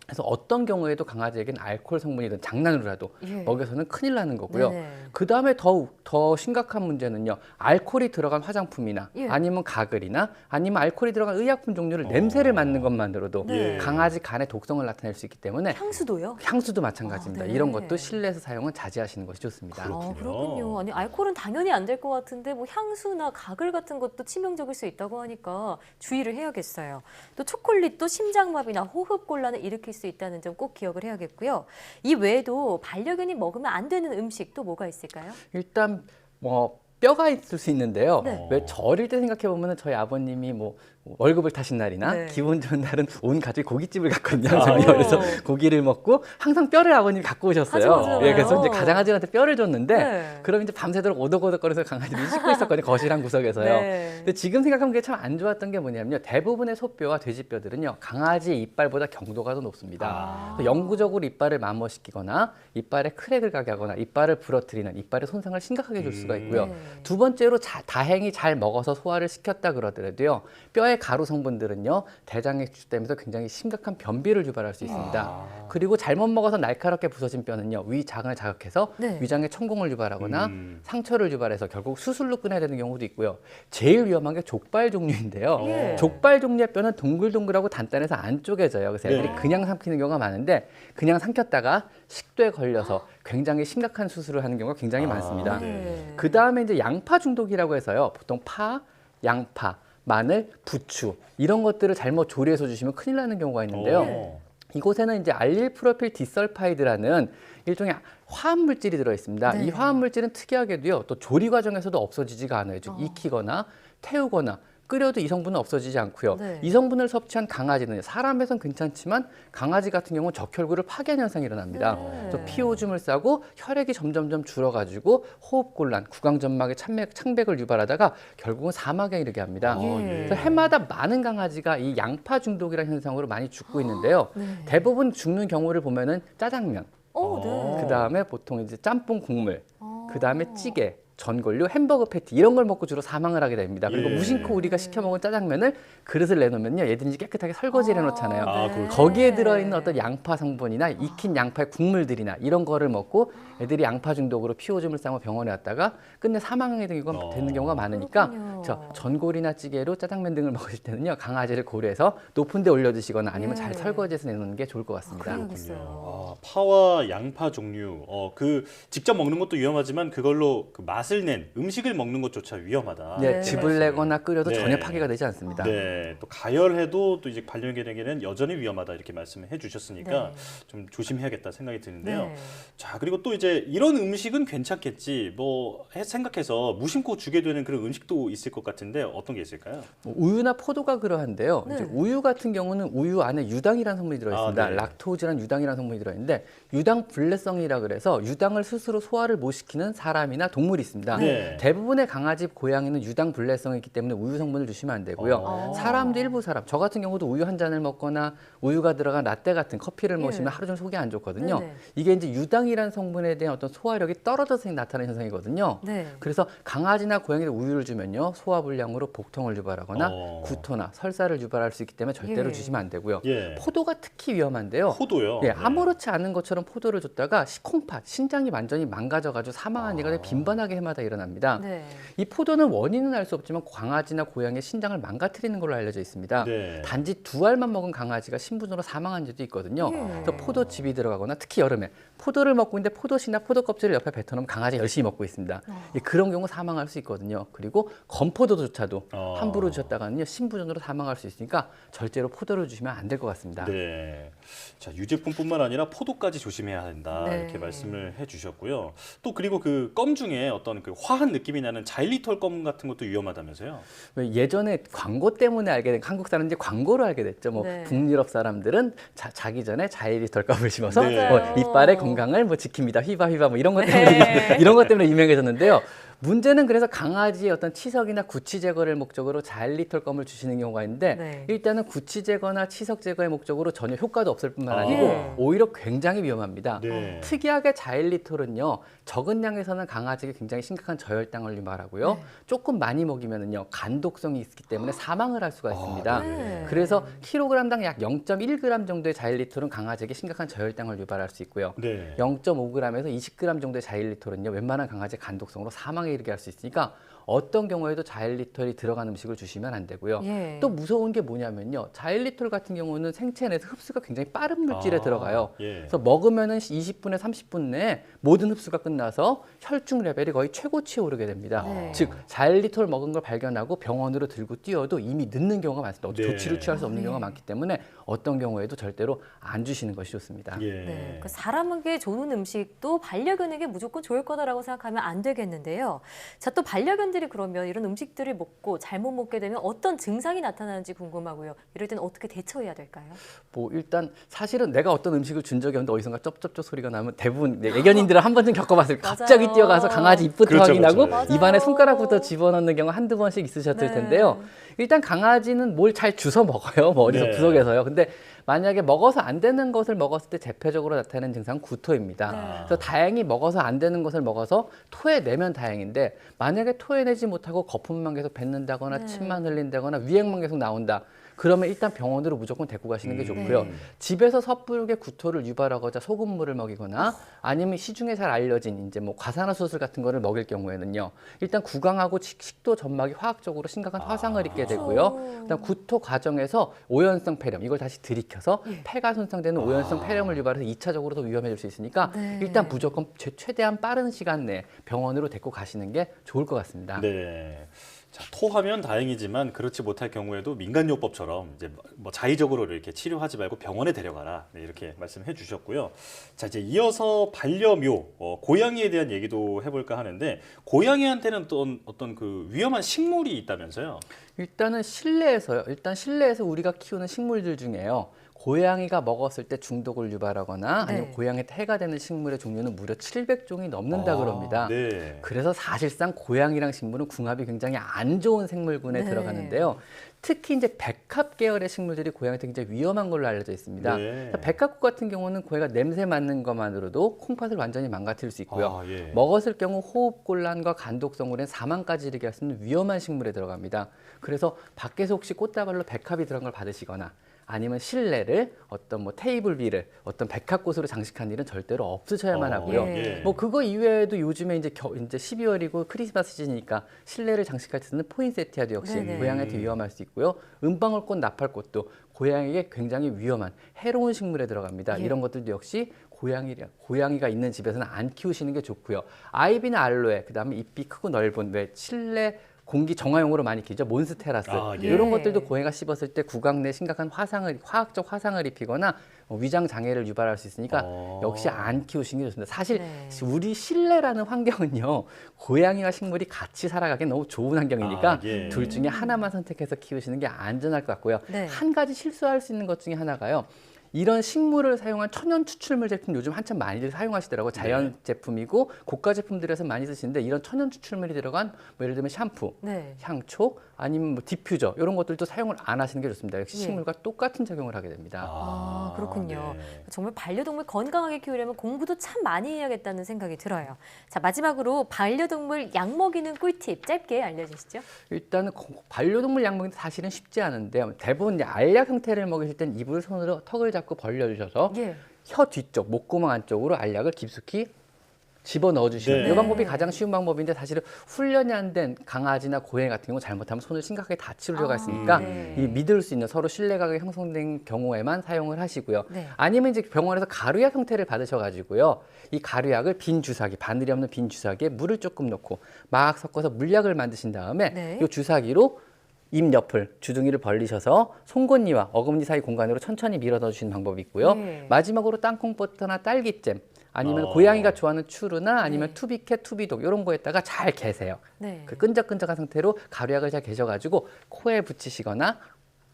그래서 어떤 경우에도 강아지에게는 알코올 성분이든 장난으로라도 예. 먹여서는 큰일 나는 거고요. 네네. 그 다음에 더 심각한 문제는요. 알코올이 들어간 화장품이나 예. 아니면 가글이나 아니면 알코올이 들어간 의약품 종류를 냄새를 맡는 것만으로도 네. 강아지 간에 독성을 나타낼 수 있기 때문에 향수도요? 향수도 마찬가지입니다. 아, 네. 이런 것도 실내에서 사용은 자제하시는 것이 좋습니다. 그렇군요. 아니 알코올은 당연히 안 될 것 같은데 뭐 향수나 가글 같은 것도 치명적일 수 있다고 하니까 주의를 해야겠어요. 또 초콜릿도 심장마비나 호흡곤란을 일으킬 수 있다는 점 꼭 기억을 해야겠고요. 이 외에도 반려견이 먹으면 안 되는 음식 또 뭐가 있을까요? 일단 뭐 뼈가 있을 수 있는데요. 네. 왜 어릴 때 생각해 보면은 저희 아버님이 뭐 월급을 타신 날이나 네. 기분 좋은 날은 온 가족이 고깃집을 갔거든요. 아, 항상. 네. 그래서 고기를 먹고 항상 뼈를 아버님이 갖고 오셨어요. 하죠. 예, 그래서 이제 가장아지한테 뼈를 줬는데 네. 그럼 이제 밤새도록 오덕오덕거려서 강아지들이 씻고 있었거든요. 거실 한 구석에서요. 네. 근데 지금 생각하면 그게 참 안 좋았던 게 뭐냐면요. 대부분의 소뼈와 돼지뼈들은요. 강아지의 이빨보다 경도가 더 높습니다. 그래서 영구적으로 이빨을 마모시키거나 이빨에 크랙을 가게 하거나 이빨을 부러뜨리는 이빨의 손상을 심각하게 줄 수가 있고요. 네. 두 번째로 다행히 잘 먹어서 소화를 시켰다 그러더라도요. 뼈의 가루 성분들은요. 대장에 주되면서 굉장히 심각한 변비를 유발할 수 있습니다. 그리고 잘못 먹어서 날카롭게 부서진 뼈는요. 위장을 자극해서 네. 위장에 천공을 유발하거나 상처를 유발해서 결국 수술로 끊어야 되는 경우도 있고요. 제일 위험한 게 족발 종류인데요. 예. 족발 종류의 뼈는 동글동글하고 단단해서 안 쪼개져요. 그래서 애들이 네. 그냥 삼키는 경우가 많은데 그냥 삼켰다가 식도에 걸려서 굉장히 심각한 수술을 하는 경우가 굉장히 많습니다. 네. 그 다음에 이제 양파 중독이라고 해서요. 보통 파, 양파, 마늘, 부추 이런 것들을 잘못 조리해서 주시면 큰일 나는 경우가 있는데요. 이곳에는 이제 알릴프로필 디설파이드라는 일종의 화합 물질이 들어 있습니다. 네. 이 화합 물질은 특이하게도요. 또 조리 과정에서도 없어지지가 않아요. 즉 익히거나 태우거나 끓여도 이 성분은 없어지지 않고요. 네. 이 성분을 섭취한 강아지는 사람에선 괜찮지만 강아지 같은 경우는 적혈구를 파괴하는 현상이 일어납니다. 네. 또 피오줌을 싸고 혈액이 점점점 줄어가지고 호흡곤란, 구강점막의 창백을 유발하다가 결국은 사망에 이르게 합니다. 그래서 해마다 많은 강아지가 이 양파 중독이라는 현상으로 많이 죽고 있는데요. 네. 대부분 죽는 경우를 보면은 짜장면, 네. 그 다음에 보통 이제 짬뽕 국물, 그 다음에 찌개, 전골류, 햄버거 패티 이런 걸 먹고 주로 사망을 하게 됩니다. 그리고 예. 무심코 우리가 시켜 먹은 짜장면을 그릇을 내놓으면요, 얘들이 이제 깨끗하게 설거지를 해놓잖아요. 네. 거기에 들어있는 어떤 양파 성분이나 익힌 양파의 국물들이나 이런 거를 먹고 애들이 양파 중독으로 피오줌을 싸고 병원에 왔다가 끝내 사망하게 되는 경우가 많으니까 저 전골이나 찌개로 짜장면 등을 먹으실 때는요, 강아지를 고려해서 높은 데 올려두시거나 아니면 잘 설거지해서 내놓는 게 좋을 것 같습니다. 파와 양파 종류, 그 직접 먹는 것도 위험하지만 그걸로 그 맛을 낸 음식을 먹는 것조차 위험하다. 네, 즙을 내거나 끓여도 네. 전혀 파괴가 되지 않습니다. 네, 또 가열해도 또 이제 반려견에게는 여전히 위험하다 이렇게 말씀을 해주셨으니까 네. 좀 조심해야겠다 생각이 드는데요. 네. 자, 그리고 또 이제 이런 음식은 괜찮겠지 뭐 생각해서 무심코 주게 되는 그런 음식도 있을 것 같은데 어떤 게 있을까요? 우유나 포도가 그러한데요. 네. 이제 우유 같은 경우는 우유 안에 유당이라는 성분이 들어있습니다. 아, 네. 락토즈라는 유당이라는 성분이 들어있는데 유당 불내성이라 그래서 유당을 스스로 소화를 못 시키는 사람이나 동물이 있습니다. 네. 대부분의 강아지, 고양이는 유당 불내성이 있기 때문에 우유 성분을 주시면 안 되고요. 사람도 일부 사람, 저 같은 경우도 우유 한 잔을 먹거나 우유가 들어간 라떼 같은 커피를 마시면 하루 종일 속이 안 좋거든요. 네네. 이게 이제 유당이라는 성분에 대한 어떤 소화력이 떨어져서 나타나는 현상이거든요. 네. 그래서 강아지나 고양이들 우유를 주면요, 소화불량으로 복통을 유발하거나 구토나 설사를 유발할 수 있기 때문에 절대로 예. 주시면 안 되고요. 예. 포도가 특히 위험한데요. 포도요? 예, 네. 아무렇지 않은 것처럼 포도를 줬다가 시콩팥, 신장이 완전히 망가져가지고 사망한 일이 빈번하게 해마다 일어납니다. 네. 이 포도는 원인은 알 수 없지만 강아지나 고양이의 신장을 망가뜨리는 걸로 알려져 있습니다. 네. 단지 2알만 먹은 강아지가 신부전으로 사망한 적도 있거든요. 그래서 포도즙이 들어가거나 특히 여름에 포도를 먹고 있는데 포도씨나 포도 껍질을 옆에 뱉어놓으면 강아지가 열심히 먹고 있습니다. 그런 경우 사망할 수 있거든요. 그리고 건포도조차도 함부로 주셨다가는요, 신부전으로 사망할 수 있으니까 절대로 포도를 주시면 안 될 것 같습니다. 네. 자, 유제품뿐만 아니라 포도까지 조심해야 한다 네. 이렇게 말씀을 해주셨고요. 또 그리고 그 껌 중에 어떤 그 화한 느낌이 나는 자일리톨 껌 같은 것도 위험하다면서요? 예전에 광고 때문에 알게 된, 한국 사람들이 광고로 알게 됐죠. 뭐 네. 북유럽 사람들은 자기 전에 자일리톨 껌을 심어서 네. 뭐 이빨의 건강을 뭐 지킵니다. 휘바 휘바 뭐 이런 것 때문에 이런 것 때문에 유명해졌는데요. 문제는 그래서 강아지의 어떤 치석이나 구취 제거를 목적으로 자일리톨검을 주시는 경우가 있는데 네. 일단은 구취 제거나 치석 제거의 목적으로 전혀 효과도 없을 뿐만 아니고 오히려 굉장히 위험합니다. 네. 특이하게 자일리톨은요. 적은 양에서는 강아지에게 굉장히 심각한 저혈당을 유발하고요. 조금 많이 먹이면은요. 간독성이 있기 때문에 사망을 할 수가 있습니다. 그래서 킬로그램당 약 0.1g 정도의 자일리톨은 강아지에게 심각한 저혈당을 유발할 수 있고요. 0.5g에서 20g 정도의 자일리톨은요. 웬만한 강아지의 간독성으로 사망에 이르게 할 수 있으니까 어떤 경우에도 자일리톨이 들어간 음식을 주시면 안 되고요. 또 무서운 게 뭐냐면요. 자일리톨 같은 경우는 생체 내에서 흡수가 굉장히 빠른 물질에 들어가요. 그래서 먹으면은 20분에 30분 내에 모든 흡수가 끝나서 혈중 레벨이 거의 최고치에 오르게 됩니다. 즉 자일리톨 먹은 걸 발견하고 병원으로 들고 뛰어도 이미 늦는 경우가 많습니다. 조치를 취할 수 없는 경우가 많기 때문에 어떤 경우에도 절대로 안 주시는 것이 좋습니다. 네, 그 사람에게 좋은 음식도 반려견에게 무조건 좋을 거다라고 생각하면 안 되겠는데요. 자, 또 반려견들이 그러면 이런 음식들을 먹고 잘못 먹게 되면 어떤 증상이 나타나는지 궁금하고요. 이럴 때는 어떻게 대처해야 될까요? 뭐 일단 사실은 내가 어떤 음식을 준 적이 없는데 어디선가 쩝쩝쩝 소리가 나면 대부분 애견인들은 한 번쯤 겪어봤을 거예요. 갑자기 뛰어가서 강아지 입부터 확인하고 입안에 손가락부터 집어넣는 경우 한두 번씩 있으셨을 텐데요. 일단 강아지는 뭘 잘 주워 먹어요. 뭐 어디서 구석에서요. 근데 만약에 먹어서 안 되는 것을 먹었을 때 대표적으로 나타나는 증상은 구토입니다. 그래서 다행히 먹어서 안 되는 것을 먹어서 토해내면 다행인데 만약에 토해내지 못하고 거품만 계속 뱉는다거나 침만 흘린다거나 위액만 계속 나온다. 그러면 일단 병원으로 무조건 데리고 가시는 게 좋고요. 집에서 섣부르게 구토를 유발하거나 소금물을 먹이거나 아니면 시중에 잘 알려진 이제 뭐 과산화수술 같은 거를 먹일 경우에는요. 일단 구강하고 식도 점막이 화학적으로 심각한 화상을 입게 되고요. 그다음 구토 과정에서 오연성 폐렴 이걸 다시 들이켜서 폐가 손상되는 오연성 폐렴을 유발해서 2차적으로 더 위험해질 수 있으니까 일단 무조건 최대한 빠른 시간 내에 병원으로 데리고 가시는 게 좋을 것 같습니다. 네. 자, 토하면 다행이지만 그렇지 못할 경우에도 민간요법처럼 이제 뭐 자의적으로 이렇게 치료하지 말고 병원에 데려가라. 네, 이렇게 말씀해 주셨고요. 자, 이제 이어서 반려묘, 고양이에 대한 얘기도 해볼까 하는데 고양이한테는 어떤 그 위험한 식물이 있다면서요? 일단은 실내에서요. 일단 실내에서 우리가 키우는 식물들 중에요. 고양이가 먹었을 때 중독을 유발하거나 아니면 고양이한테 해가 되는 식물의 종류는 무려 700종이 넘는다 그럽니다. 그래서 사실상 고양이랑 식물은 궁합이 굉장히 안 좋은 생물군에 들어가는데요. 특히 이제 백합 계열의 식물들이 고양이한테 굉장히 위험한 걸로 알려져 있습니다. 백합국 같은 경우는 고양이가 냄새 맡는 것만으로도 콩팥을 완전히 망가뜨릴 수 있고요. 먹었을 경우 호흡곤란과 간독성으로 인해 사망까지 이르게 할 수 있는 위험한 식물에 들어갑니다. 그래서 밖에서 혹시 꽃다발로 백합이 들어간 걸 받으시거나 아니면 실내를 어떤 뭐 테이블 위를 어떤 백합꽃으로 장식한 일은 절대로 없으셔야만 하고요. 뭐 그거 이외에도 요즘에 이제 12월이고 크리스마스 시즌이니까 실내를 장식할 때 쓰는 포인세티아도 역시 고양이한테 위험할 수 있고요. 은방울꽃, 나팔꽃도 고양이에게 굉장히 위험한 해로운 식물에 들어갑니다. 이런 것들도 역시 고양이가 있는 집에서는 안 키우시는 게 좋고요. 아이비나 알로에, 그다음에 잎이 크고 넓은 왜 실내 공기 정화용으로 많이 키우죠. 몬스테라스. 이런 것들도 고양이가 씹었을 때 구강 내 심각한 화학적 화상을 입히거나 위장 장애를 유발할 수 있으니까 역시 안 키우시는 게 좋습니다. 사실 우리 실내라는 환경은요. 고양이와 식물이 같이 살아가기 너무 좋은 환경이니까 둘 중에 하나만 선택해서 키우시는 게 안전할 것 같고요. 한 가지 실수할 수 있는 것 중에 하나가요. 이런 식물을 사용한 천연 추출물 제품 요즘 한참 많이들 사용하시더라고요. 자연 제품이고 고가 제품들에서 많이 쓰시는데 이런 천연 추출물이 들어간 뭐 예를 들면 샴푸, 향초, 아니면 뭐 디퓨저 이런 것들도 사용을 안 하시는 게 좋습니다. 역시 식물과 똑같은 적용을 하게 됩니다. 그렇군요. 정말 반려동물 건강하게 키우려면 공부도 참 많이 해야겠다는 생각이 들어요. 자, 마지막으로 반려동물 약 먹이는 꿀팁 짧게 알려주시죠. 일단은 반려동물 약 먹이는 사실은 쉽지 않은데요. 대부분 알약 형태를 먹이실 땐 입을 손으로 턱을 잡고 벌려주셔서 혀 뒤쪽, 목구멍 안쪽으로 알약을 깊숙이 집어넣어 주시는 이 방법이 가장 쉬운 방법인데 사실은 훈련이 안 된 강아지나 고양이 같은 경우 잘못하면 손을 심각하게 다칠 우려가 있으니까 이 믿을 수 있는 서로 신뢰가 형성된 경우에만 사용을 하시고요. 아니면 이제 병원에서 가루약 형태를 받으셔가지고요. 이 가루약을 빈 주사기, 바늘이 없는 빈 주사기에 물을 조금 넣고 막 섞어서 물약을 만드신 다음에 이 주사기로 입 옆을, 주둥이를 벌리셔서 송곳니와 어금니 사이 공간으로 천천히 밀어 넣어주시는 방법이 있고요. 마지막으로 땅콩버터나 딸기잼, 아니면 고양이가 좋아하는 추루나 아니면 투비캣, 투비독 이런 거에다가 잘 개세요. 그 끈적끈적한 상태로 가루약을 잘 개셔가지고 코에 붙이시거나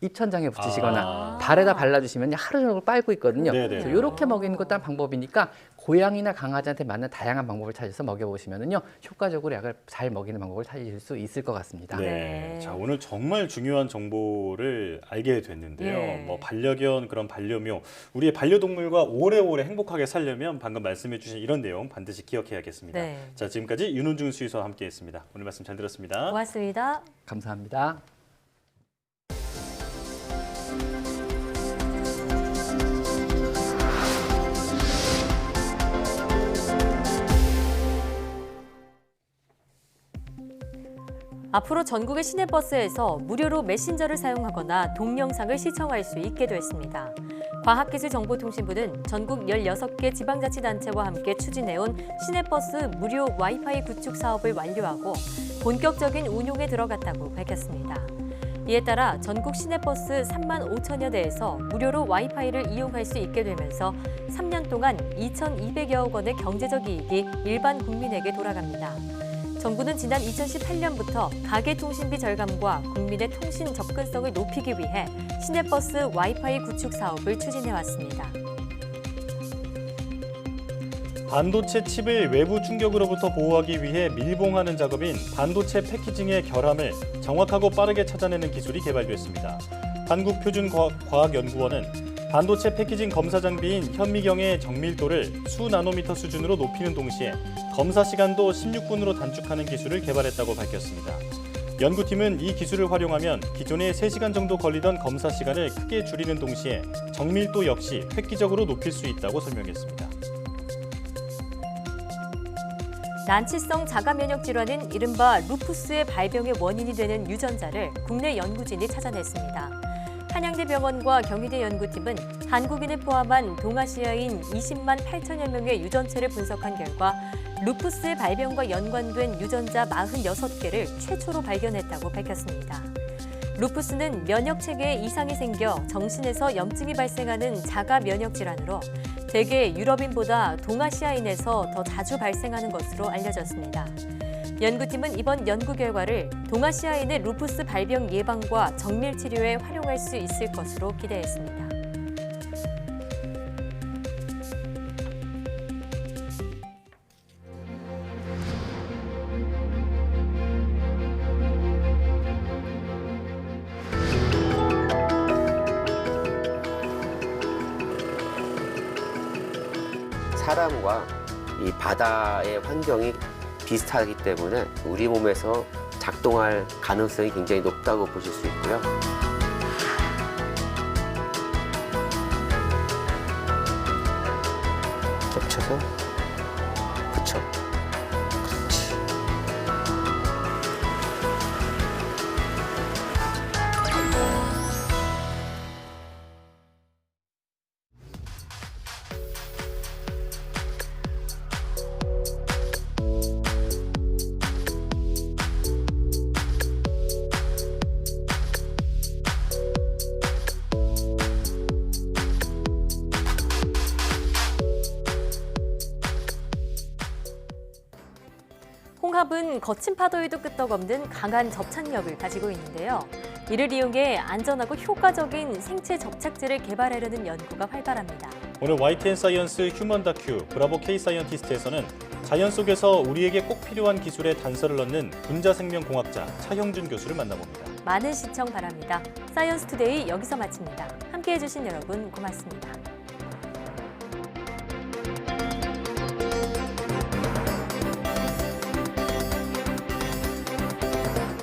입천장에 붙이시거나 발에다 발라주시면 하루 종일 빨고 있거든요. 네네. 그래서 이렇게 먹이는 것도 한 방법이니까 고양이나 강아지한테 맞는 다양한 방법을 찾아서 먹여보시면은요 효과적으로 약을 잘 먹이는 방법을 찾으실 수 있을 것 같습니다. 네. 자, 오늘 정말 중요한 정보를 알게 됐는데요. 예. 뭐 반려견, 그런 반려묘, 우리의 반려동물과 오래오래 행복하게 살려면 방금 말씀해 주신 이런 내용 반드시 기억해야겠습니다. 네. 자, 지금까지 윤은중 수의사와 함께했습니다. 오늘 말씀 잘 들었습니다. 고맙습니다. 감사합니다. 앞으로 전국의 시내버스에서 무료로 메신저를 사용하거나 동영상을 시청할 수 있게 됐습니다. 과학기술정보통신부는 전국 16개 지방자치단체와 함께 추진해온 시내버스 무료 와이파이 구축 사업을 완료하고 본격적인 운용에 들어갔다고 밝혔습니다. 이에 따라 전국 시내버스 3만 5천여 대에서 무료로 와이파이를 이용할 수 있게 되면서 3년 동안 2,200여억 원의 경제적 이익이 일반 국민에게 돌아갑니다. 정부는 지난 2018년부터 가계통신비 절감과 국민의 통신 접근성을 높이기 위해 시내버스 와이파이 구축 사업을 추진해왔습니다. 반도체 칩을 외부 충격으로부터 보호하기 위해 밀봉하는 작업인 반도체 패키징의 결함을 정확하고 빠르게 찾아내는 기술이 개발됐습니다. 한국표준과학연구원은 반도체 패키징 검사 장비인 현미경의 정밀도를 수나노미터 수준으로 높이는 동시에 검사 시간도 16분으로 단축하는 기술을 개발했다고 밝혔습니다. 연구팀은 이 기술을 활용하면 기존에 3시간 정도 걸리던 검사 시간을 크게 줄이는 동시에 정밀도 역시 획기적으로 높일 수 있다고 설명했습니다. 난치성 자가면역 질환인 이른바 루푸스의 발병의 원인이 되는 유전자를 국내 연구진이 찾아냈습니다. 한양대병원과 경희대 연구팀은 한국인을 포함한 동아시아인 20만 8천여 명의 유전체를 분석한 결과 루푸스의 발병과 연관된 유전자 46개를 최초로 발견했다고 밝혔습니다. 루푸스는 면역체계에 이상이 생겨 정신에서 염증이 발생하는 자가 면역 질환으로 대개 유럽인보다 동아시아인에서 더 자주 발생하는 것으로 알려졌습니다. 연구팀은 이번 연구 결과를 동아시아인의 루푸스 발병 예방과 정밀 치료에 활용할 수 있을 것으로 기대했습니다. 사람과 이 바다의 환경이 비슷하기 때문에 우리 몸에서 작동할 가능성이 굉장히 높다고 보실 수 있고요. 겹쳐서 붙여. 그렇지. 홍합은 거친 파도에도 끄떡없는 강한 접착력을 가지고 있는데요. 이를 이용해 안전하고 효과적인 생체 접착제를 개발하려는 연구가 활발합니다. 오늘 YTN 사이언스 휴먼 다큐 브라보 K 사이언티스트에서는 자연 속에서 우리에게 꼭 필요한 기술의 단서를 넣는 분자생명공학자 차형준 교수를 만나봅니다. 많은 시청 바랍니다. 사이언스 투데이 여기서 마칩니다. 함께해 주신 여러분 고맙습니다.